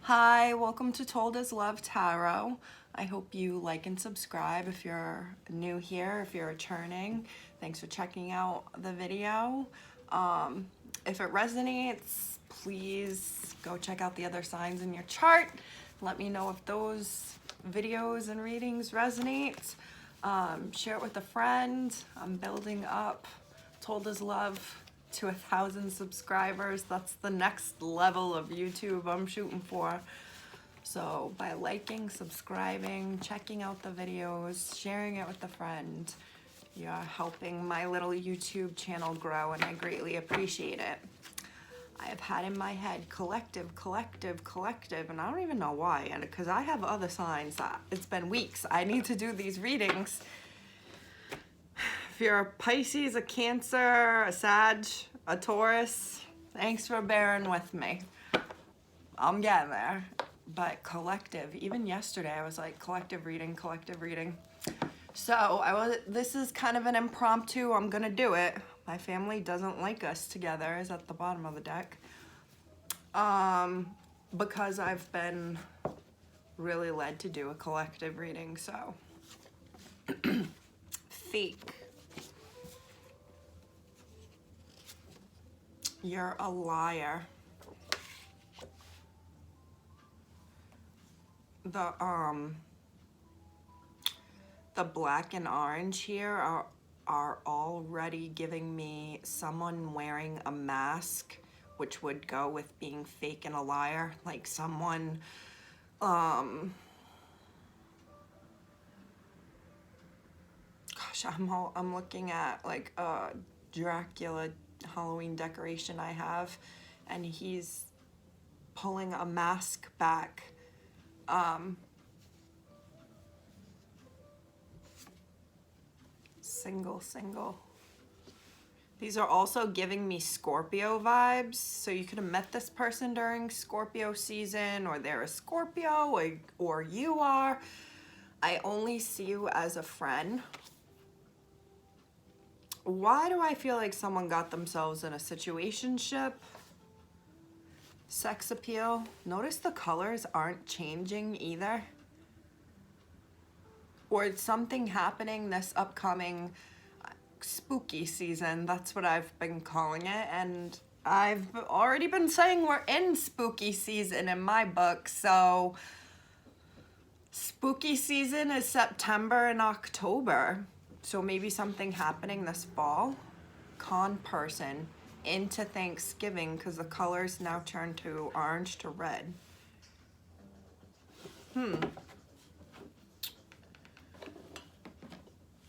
Hi, welcome to Told As Love Tarot. I hope you like and subscribe if you're new here, if you're returning. Thanks for checking out the video. If it resonates, please go check out the other signs in your chart. Let me know if those videos and readings resonate. Share it with a friend. I'm building up Told As Love to 1,000 subscribers. That's the next level of YouTube I'm shooting for. So by liking, subscribing, checking out the videos, sharing it with a friend, you're helping my little YouTube channel grow, and I greatly appreciate it. I have had in my head collective, and I don't even know why, and because I have other signs that it's been weeks. I need to do these readings. If you're a Pisces, a Cancer, a Sag, a Taurus, thanks for bearing with me. I'm getting there. But collective, even yesterday I was like collective reading. So this is kind of an impromptu, I'm gonna do it. My family doesn't like us together is at the bottom of the deck. Because I've been really led to do a collective reading, so. Fake. You're a liar. The black and orange here are already giving me someone wearing a mask, which would go with being fake and a liar, like someone gosh, I'm looking at like a Dracula Halloween decoration I have, and he's pulling a mask back. Single. These are also giving me Scorpio vibes, so you could have met this person during Scorpio season, or they're a Scorpio, or you are. I only see you as a friend. Why do I feel like someone got themselves in a situationship? Sex appeal. Notice the colors aren't changing either. Or something happening this upcoming spooky season. That's what I've been calling it. And I've already been saying we're in spooky season in my book. So spooky season is September and October. So maybe something happening this fall. Con person into Thanksgiving, because the colors now turn to orange to red.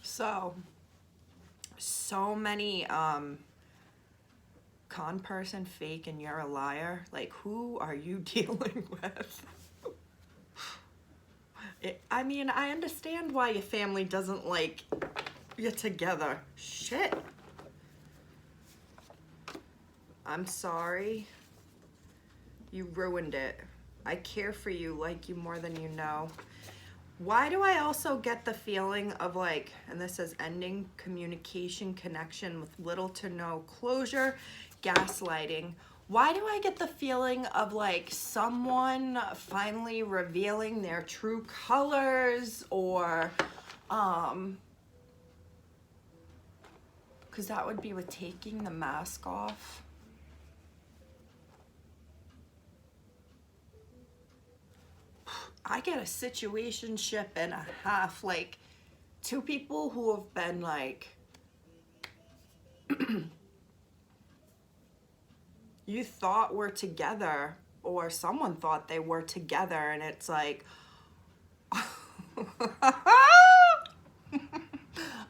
So many con person, fake, and you're a liar. Like, who are you dealing with? I mean, I understand why your family doesn't like you together. Shit. I'm sorry. You ruined it. I care for you, like you more than you know. Why do I also get the feeling of like, and this says ending communication connection with little to no closure, gaslighting. Why do I get the feeling of like someone finally revealing their true colors, or, because that would be with taking the mask off. I get a situationship and a half, like two people who have been like, you thought we're together, or someone thought they were together, and it's like,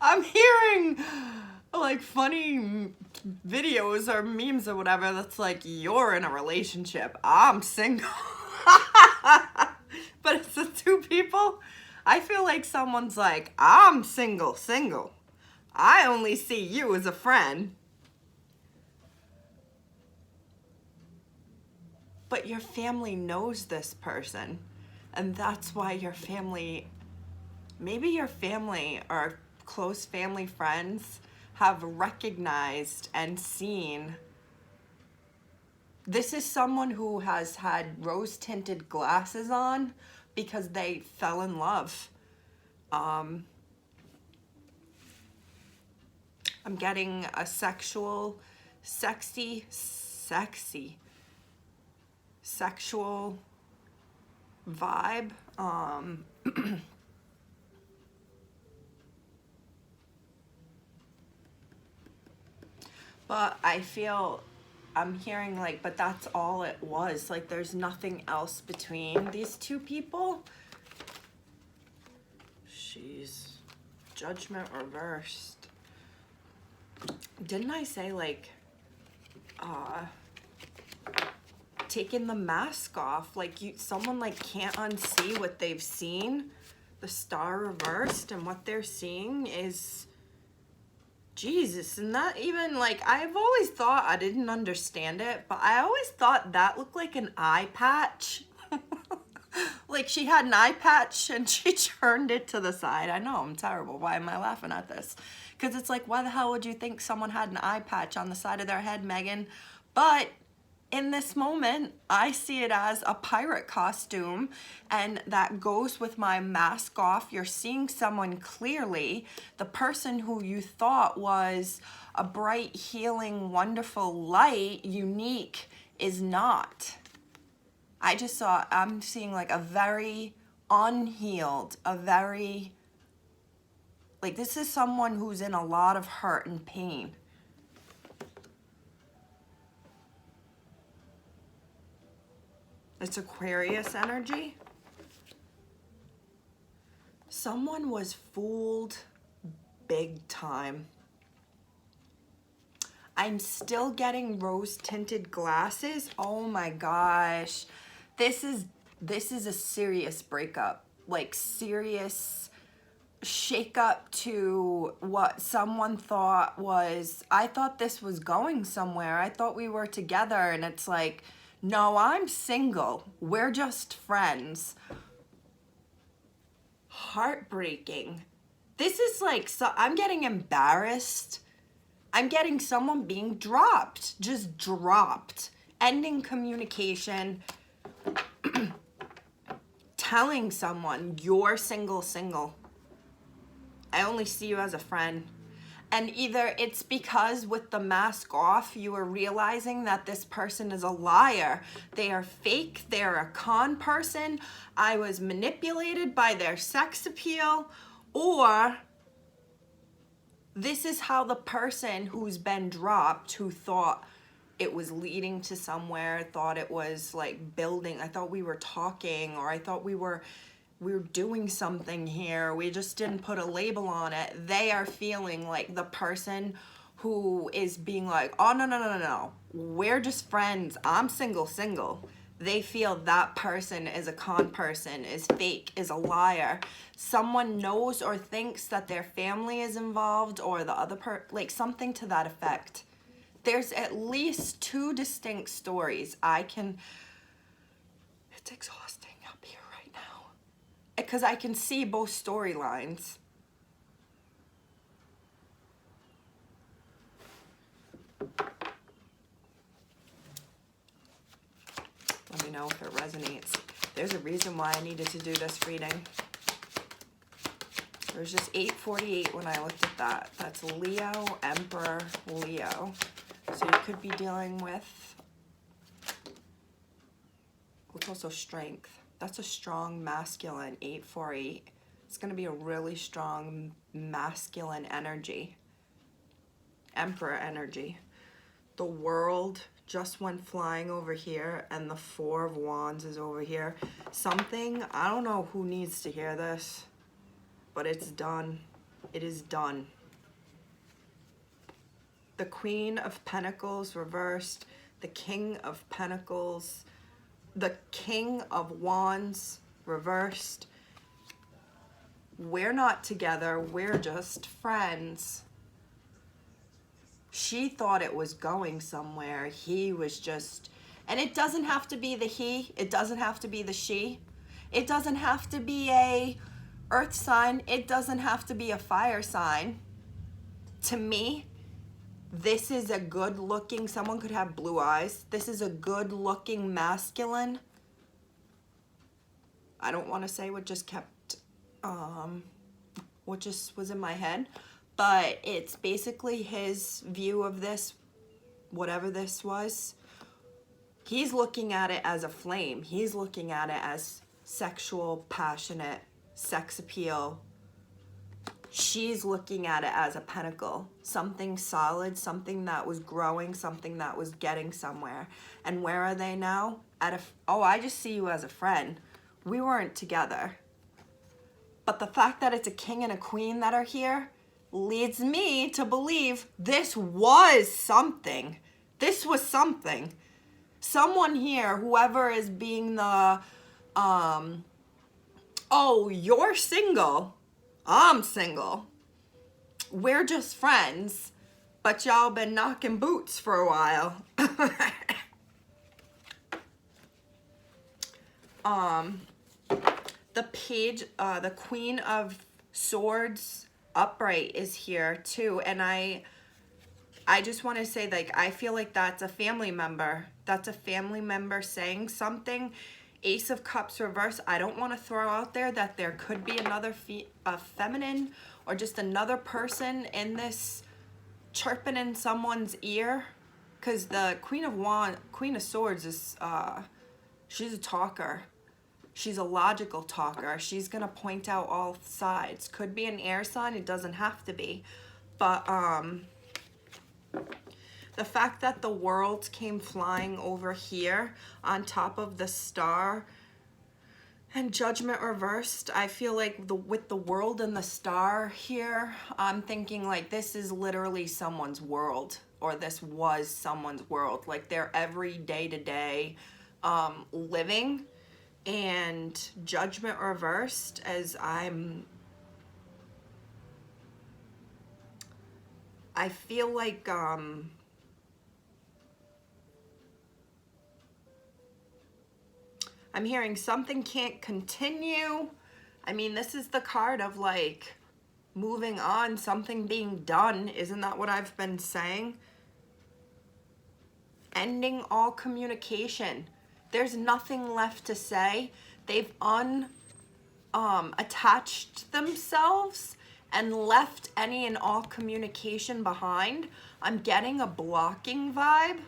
I'm hearing like funny videos or memes or whatever that's like, you're in a relationship, I'm single. But it's the two people. I feel like someone's like, I'm single. I only see you as a friend. But your family knows this person. And that's why your family, maybe your family or close family friends have recognized and seen This is someone who has had rose-tinted glasses on because they fell in love. I'm getting a sexual, sexual vibe. But I feel, I'm hearing like, but that's all it was. Like there's nothing else between these two people. Jeez. Judgment reversed. Didn't I say like, taking the mask off? Like someone like can't unsee what they've seen. The star reversed, and what they're seeing is Jesus. And not even like, I've always thought, I didn't understand it, but I always thought that looked like an eye patch. Like she had an eye patch and she turned it to the side. I know, I'm terrible. Why am I laughing at this? Because it's like, why the hell would you think someone had an eye patch on the side of their head, Megan? But in this moment, I see it as a pirate costume, and that goes with my mask off. You're seeing someone clearly. The person who you thought was a bright, healing, wonderful light, unique, is not. I'm seeing like a very unhealed, like this is someone who's in a lot of hurt and pain. It's Aquarius energy. Someone was fooled big time. I'm still getting rose-tinted glasses. Oh my gosh. This is a serious breakup. Like serious shake up to what someone thought was, I thought this was going somewhere. I thought we were together, and it's like, no, I'm single. We're just friends. Heartbreaking. This is like, so I'm getting embarrassed. I'm getting someone being dropped, just dropped, ending communication, telling someone you're single. I only see you as a friend. And either it's because with the mask off, you are realizing that this person is a liar. They are fake. They're a con person. I was manipulated by their sex appeal. Or this is how the person who's been dropped, who thought it was leading to somewhere, thought it was like building, I thought we were talking, or I thought we were doing something here, we just didn't put a label on it. They are feeling like the person who is being like, oh, no, we're just friends, I'm single. They feel that person is a con person, is fake, is a liar. Someone knows or thinks that their family is involved, or the other like something to that effect. There's at least two distinct stories. It's exhausting up here right now, because I can see both storylines. Let me know if it resonates. There's a reason why I needed to do this reading. It was just 8:48 when I looked at that. That's Leo, Emperor, Leo. So you could be dealing with, it's also strength. That's a strong masculine, 848. It's going to be a really strong masculine energy. Emperor energy. The world just went flying over here, and the Four of Wands is over here. Something, I don't know who needs to hear this, but it's done. It is done. The Queen of Pentacles reversed, the King of Pentacles, the King of Wands reversed. We're not together, we're just friends. She thought it was going somewhere. He was just, and it doesn't have to be the he, it doesn't have to be the she. It doesn't have to be a earth sign, it doesn't have to be a fire sign. To me, This is a good looking, someone could have blue eyes. This is a good looking masculine. I don't want to say what just kept, what just was in my head, but it's basically his view of this, whatever this was. He's looking at it as a flame. He's looking at it as sexual, passionate, sex appeal. She's looking at it as a pinnacle, something solid, something that was growing, something that was getting somewhere. And where are they now? Oh, I just see you as a friend. We weren't together. But the fact that it's a king and a queen that are here leads me to believe this was something. This was something. Someone here, whoever is being the, oh, you're single. I'm single. We're just friends, but y'all been knocking boots for a while. The page, the Queen of Swords upright is here too, and I just want to say, like, I feel like that's a family member. That's a family member saying something. Ace of Cups reverse. I don't want to throw out there that there could be another feminine or just another person in this chirping in someone's ear, because the Queen of Swords is she's a talker. She's a logical talker. She's gonna point out all sides. Could be an air sign. It doesn't have to be, but the fact that the world came flying over here on top of the star and Judgment reversed, I feel like with the world and the star here, I'm thinking like this is literally someone's world, or this was someone's world, like their every day-to-day living. And Judgment reversed, as I feel like I'm hearing something can't continue. I mean, this is the card of like moving on, something being done. Isn't that what I've been saying? Ending all communication. There's nothing left to say. They've attached themselves and left any and all communication behind. I'm getting a blocking vibe.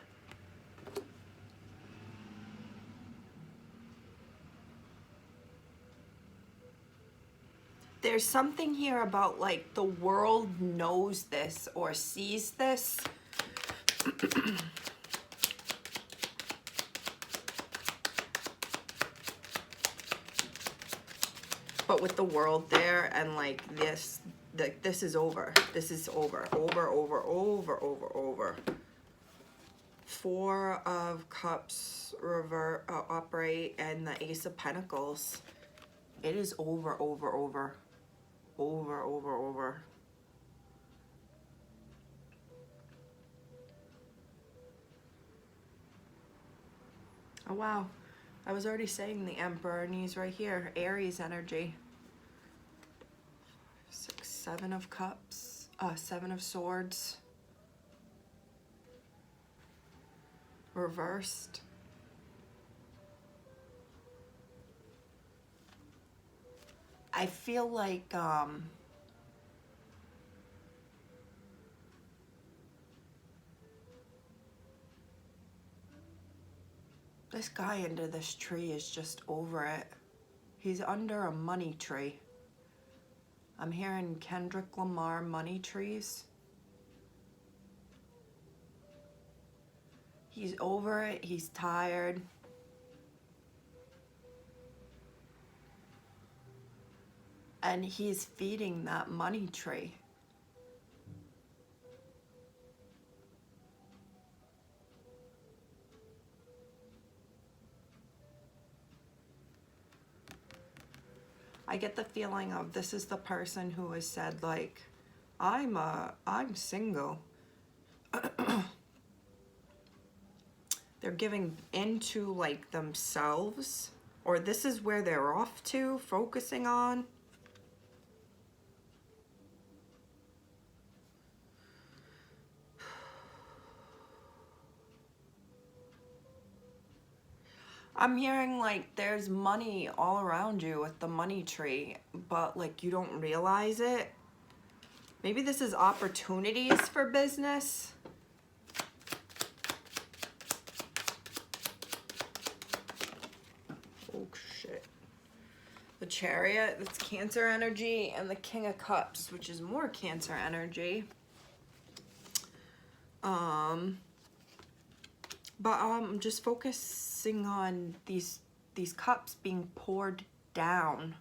There's something here about like the world knows this or sees this. But with the world there and like this, this is over. This is over. Over. Four of Cups upright and the Ace of Pentacles. It is over. Oh wow, I was already saying the Emperor, and he's right here. Aries energy. 6, 7 of Cups, 7 of Swords. Reversed. I feel like this guy under this tree is just over it. He's under a money tree. I'm hearing Kendrick Lamar money trees. He's over it. He's tired. And he's feeding that money tree. I get the feeling of this is the person who has said like, I'm single. They're giving into like themselves, or this is where they're off to, focusing on. I'm hearing like there's money all around you with the money tree, but like you don't realize it. Maybe this is opportunities for business. Oh shit. The Chariot, that's Cancer energy, and the King of Cups, which is more Cancer energy. But I'm just focusing on these cups being poured down.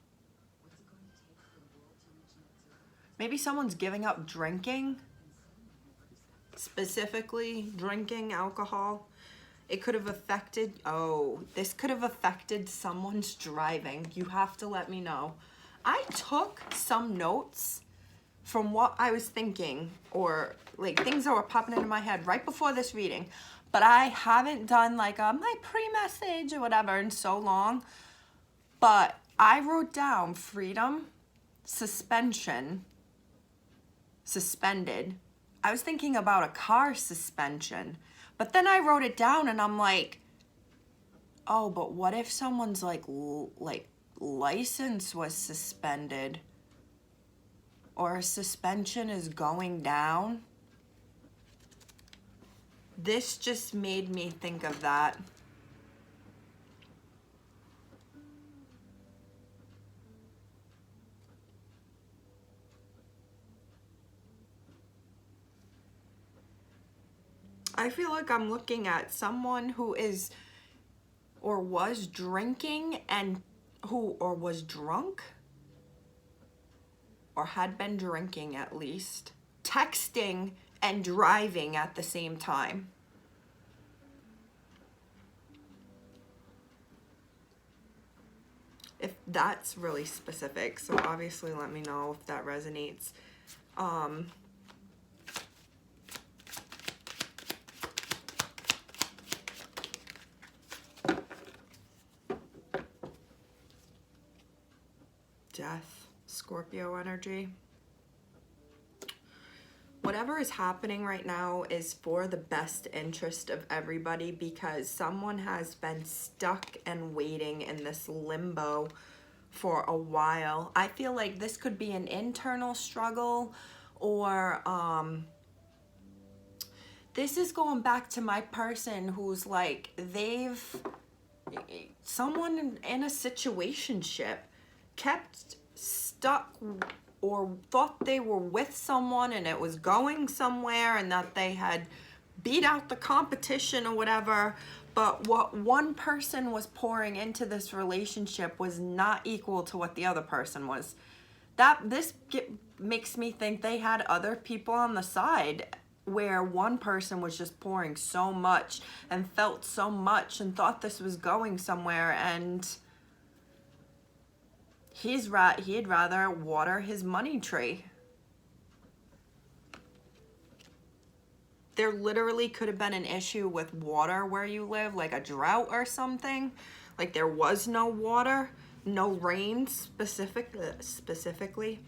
Maybe someone's giving up drinking, specifically drinking alcohol. It could have affected, oh, this could have affected someone's driving. You have to let me know. I took some notes from what I was thinking, or like things that were popping into my head right before this reading, but I haven't done like my pre-message or whatever in so long. But I wrote down freedom, suspension, suspended. I was thinking about a car suspension, but then I wrote it down and I'm like, oh, but what if someone's like license was suspended, or a suspension is going down? This just made me think of that. I feel like I'm looking at someone who is or was drinking and or was drunk or had been drinking at least, texting and driving at the same time. If that's really specific, so obviously let me know if that resonates. Death, Scorpio energy. Whatever is happening right now is for the best interest of everybody, because someone has been stuck and waiting in this limbo for a while. I feel like this could be an internal struggle, or this is going back to my person who's like, someone in a situationship kept stuck or thought they were with someone and it was going somewhere and that they had beat out the competition or whatever, but what one person was pouring into this relationship was not equal to what the other person was. Makes me think they had other people on the side, where one person was just pouring so much and felt so much and thought this was going somewhere, and he'd rather water his money tree. There literally could have been an issue with water where you live, like a drought or something. Like there was no water, no rain specifically.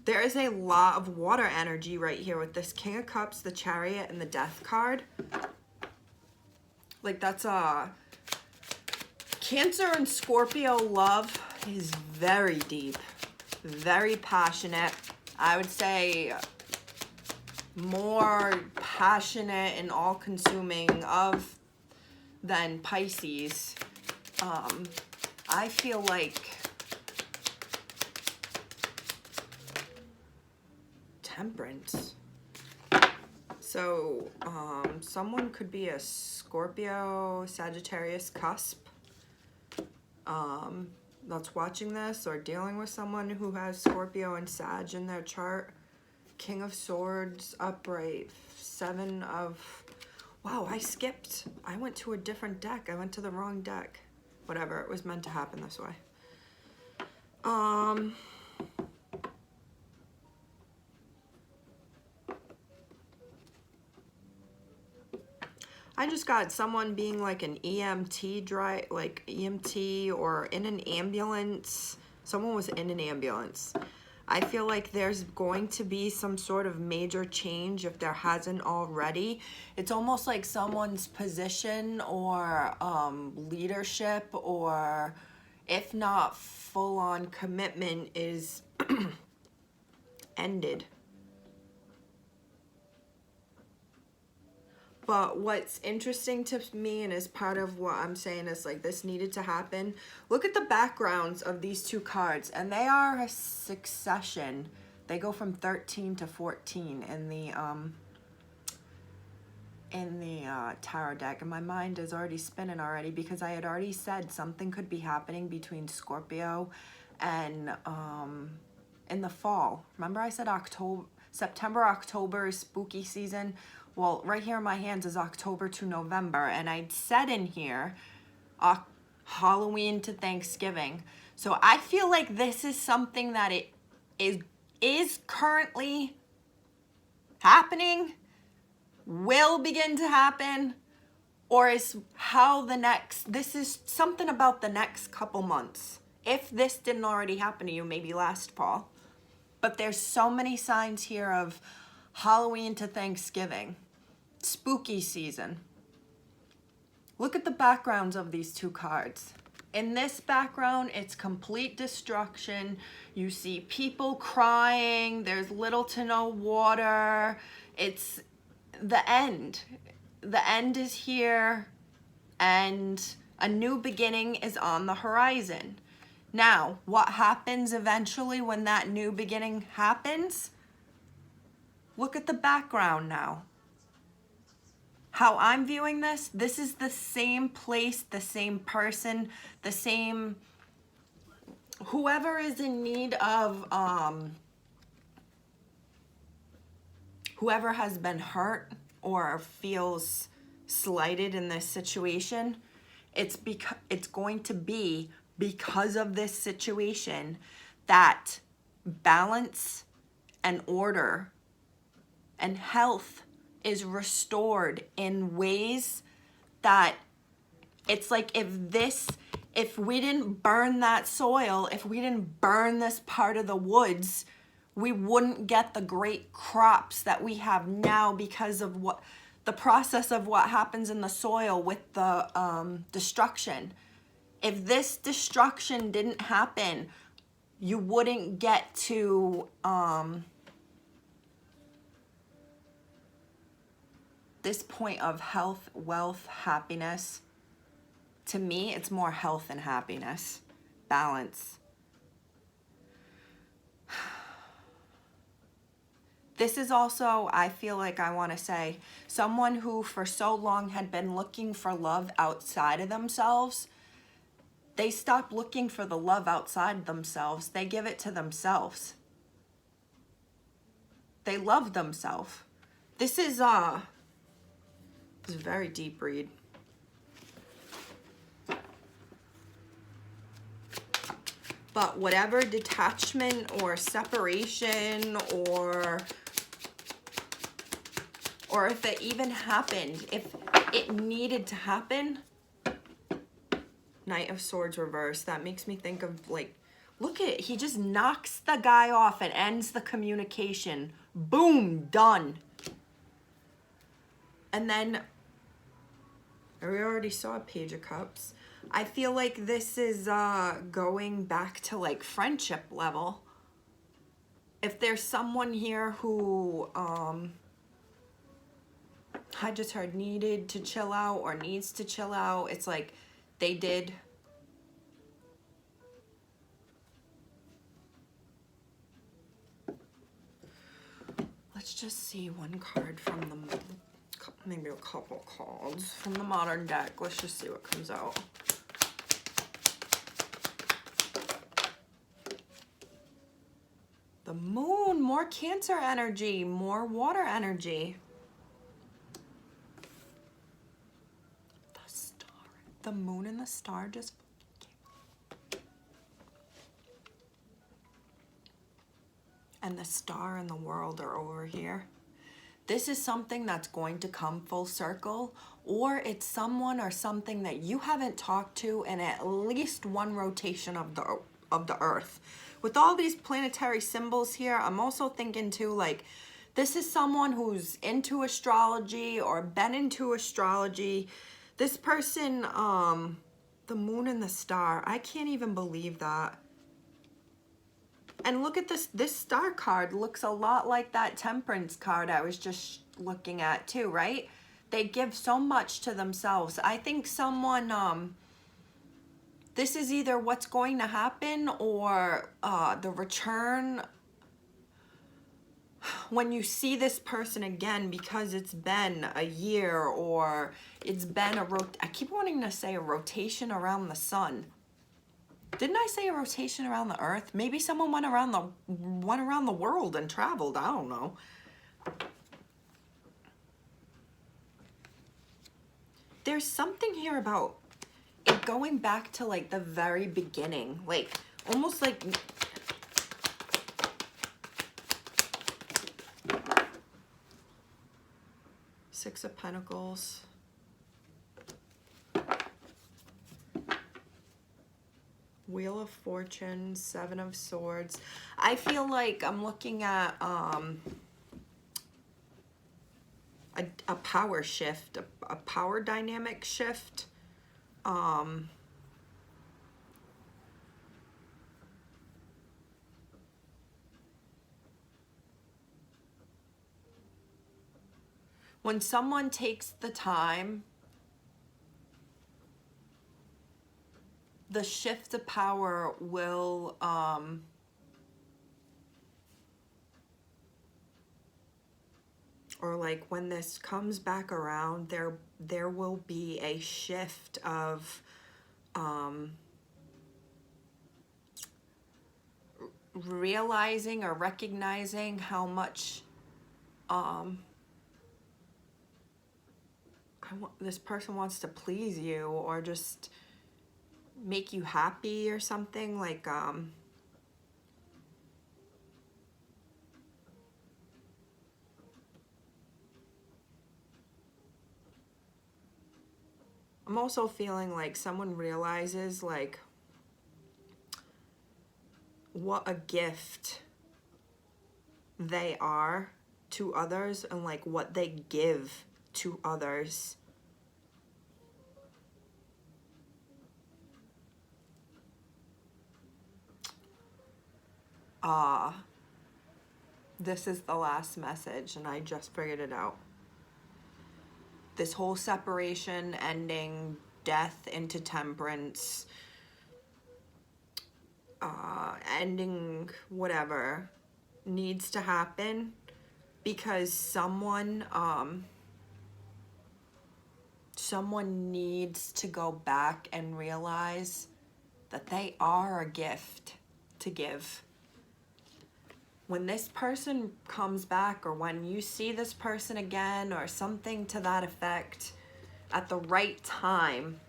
There is a lot of water energy right here with this King of Cups, the Chariot, and the Death card. Like that's Cancer and Scorpio love is very deep, very passionate. I would say more passionate and all-consuming than Pisces. I feel like Temperance. So someone could be a Scorpio, Sagittarius cusp that's watching this, or dealing with someone who has Scorpio and Sag in their chart. King of Swords upright, Seven of... Wow, I went to a different deck. I went to the wrong deck. Whatever, it was meant to happen this way. I just got someone being like an EMT or in an ambulance. Someone was in an ambulance. I feel like there's going to be some sort of major change if there hasn't already. It's almost like someone's position or leadership, or if not full-on commitment, is ended. But what's interesting to me, and is part of what I'm saying, is like this needed to happen. Look at the backgrounds of these two cards, and they are a succession. They go from 13 to 14 in the tarot deck, and my mind is already spinning already, because I had already said something could be happening between Scorpio and in the fall. Remember I said September, October is spooky season. Well, right here in my hands is October to November, and I said in here Halloween to Thanksgiving. So I feel like this is something that it is currently happening, will begin to happen, or is how this is something about the next couple months. If this didn't already happen to you, maybe last fall. But there's so many signs here of Halloween to Thanksgiving, spooky season. Look at the backgrounds of these two cards. In this background, it's complete destruction. You see people crying. There's little to no water. It's the end. The end is here, and a new beginning is on the horizon. Now, what happens eventually when that new beginning happens? Look at the background now. How I'm viewing this is the same place, the same person, the same, whoever is in need of, whoever has been hurt or feels slighted in this situation, it's going to be because of this situation that balance and order and health is restored in ways that it's like if we didn't burn that soil, if we didn't burn this part of the woods, we wouldn't get the great crops that we have now, because of what the process of what happens in the soil with the destruction. If this destruction didn't happen, you wouldn't get to this point of health, wealth, happiness. To me, it's more health and happiness, balance. This is also, I feel like I want to say, someone who for so long had been looking for love outside of themselves. They stop looking for the love outside themselves. They give it to themselves. They love themselves. This is a very deep read. But whatever detachment or separation or if it even happened, if it needed to happen, Knight of Swords reversed. That makes me think of, like, look at it. He just knocks the guy off and ends the communication. Boom, done. And then, we already saw Page of Cups. I feel like this is going back to, like, friendship level. If there's someone here who, I just heard needed to chill out or needs to chill out, it's like they did. Let's just see one card from the, maybe a couple cards from the modern deck. Let's just see what comes out. The Moon, more Cancer energy, more water energy. The Star, the Moon and the Star just came. And the Star and the World are over here. This is something that's going to come full circle, or it's someone or something that you haven't talked to in at least one rotation of of the earth. With all these planetary symbols here, I'm also thinking too, like, this is someone who's into astrology or been into astrology. This person, the moon and the star, I can't even believe that. And look at this star card looks a lot like that temperance card I was just looking at too, right? They give so much to themselves. I think someone, this is either what's going to happen or the return when you see this person again, because it's been a year or it's been I keep wanting to say a rotation around the sun. Didn't I say a rotation around the earth? Maybe someone went around the world and traveled. I don't know. There's something here about it going back to like the very beginning, like almost like Six of Pentacles. Wheel of Fortune, Seven of Swords. I feel like I'm looking at a power shift, a power dynamic shift. When someone takes the time, the shift of power will or like when this comes back around, there will be a shift of realizing or recognizing how much this person wants to please you or just make you happy or something, like I'm also feeling like someone realizes like what a gift they are to others and like what they give to others. This is the last message and I just figured it out. This whole separation, ending, death into temperance, ending whatever needs to happen because someone needs to go back and realize that they are a gift to give. When this person comes back or when you see this person again or something to that effect at the right time,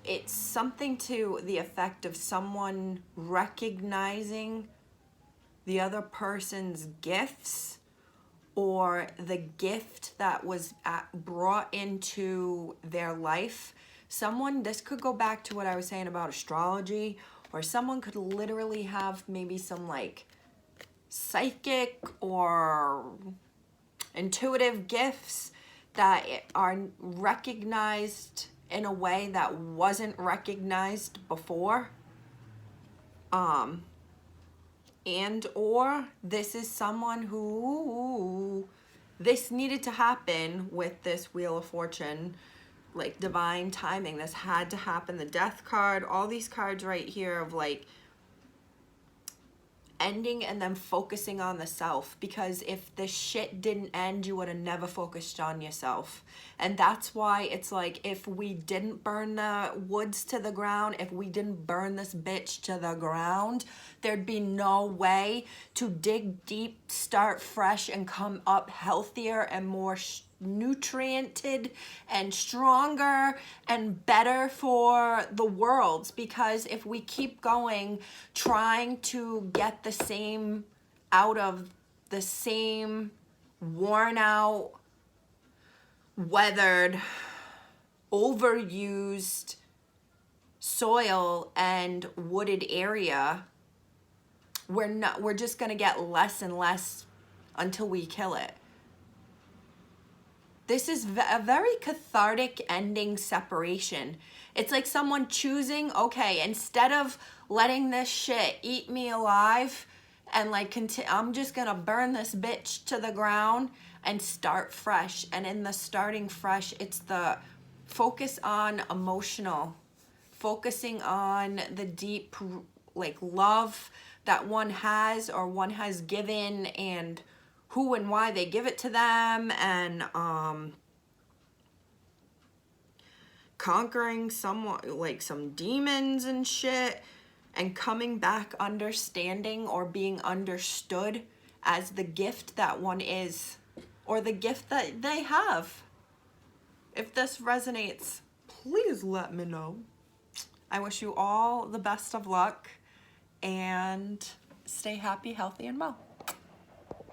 it's something to the effect of someone recognizing the other person's gifts or the gift that was brought into their life. This could go back to what I was saying about astrology, or someone could literally have maybe some like psychic or intuitive gifts that are recognized in a way that wasn't recognized before. And or this is someone who this needed to happen with this Wheel of Fortune, like divine timing. This had to happen. The Death card, all these cards right here of like ending and then focusing on the self, because if this shit didn't end, you would have never focused on yourself. And that's why it's like, if we didn't burn the woods to the ground, if we didn't burn this bitch to the ground, there'd be no way to dig deep, start fresh, and come up healthier and more nutriented and stronger and better for the world. Because if we keep going trying to get the same out of the same worn out, weathered, overused soil and wooded area, we're just gonna get less and less until we kill it. This is a very cathartic ending separation. It's like someone choosing, okay, instead of letting this shit eat me alive and like I'm just gonna burn this bitch to the ground and start fresh. And in the starting fresh, it's the focus on emotional, focusing on the deep like love that one has or one has given, and who and why they give it to them, and conquering someone, like some demons and shit, and coming back understanding or being understood as the gift that one is, or the gift that they have. If this resonates, please let me know. I wish you all the best of luck, and stay happy, healthy, and well.